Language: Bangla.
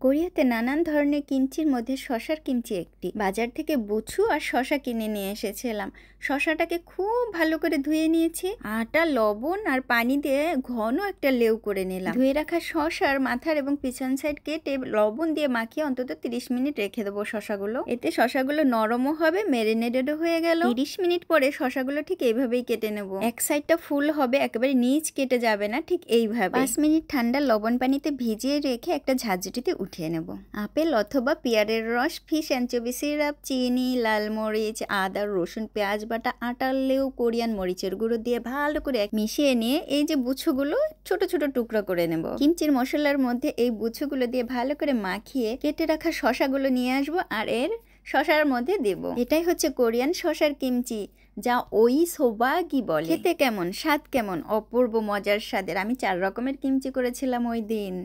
কোরিয়াতে নানান ধরনের কিমচির মধ্যে শসার কিমচি একটি। বাজার থেকে বুচু আর শসা কিনে নিয়ে এসেছিলাম। শসাটাকে খুব ভালো করে ধুয়ে নিয়েছি। আটা, লবণ আর পানি দিয়ে ঘন একটা লেউ করে নিলাম। ধুয়ে রাখা শসার মাথার এবং পিছন সাইড কেটে লবণ দিয়ে মাখিয়ে অন্তত 30 মিনিট রেখে দেবো শসাগুলো। এতে শসাগুলো নরমও হবে, ম্যারিনেটেডও হয়ে গেল। 30 মিনিট পরে শসাগুলো ঠিক এইভাবেই কেটে নেব। এক সাইডটা ফুল হবে, একেবারে নিচ কেটে যাবে না, ঠিক এইভাবে। 5 মিনিট ঠান্ডা লবণ পানিতে ভিজিয়ে রেখে একটা ঝাঁঝরিতে উঠিয়ে নেব। আপেল অথবা পেয়ারের রস, ফিশ অ্যানচোভি সিরাপ, চিনি, লাল মরিচ, আদা, রসুন, পেঁয়াজ বাটা, আটার লেউ, কোরিয়ান মরিচের গুঁড়ো দিয়ে ভালো করে মিশিয়ে নিয়ে এই যে বুছোগুলো ছোট ছোট টুকরো করে নেব। কিমচির মশলার মধ্যে এই বুছোগুলো দিয়ে ভালো করে মাখিয়ে কেটে রাখা শসাগুলো নিয়ে আসবো আর এর শসার মধ্যে দেব। এটাই হচ্ছে কোরিয়ান শসার কিমচি, যা ওই সোবাগি বলে। খেতে কেমন, স্বাদ কেমন? অপূর্ব মজার স্বাদের। আমি 4 রকমের কিমচি করেছিলাম ওই দিন।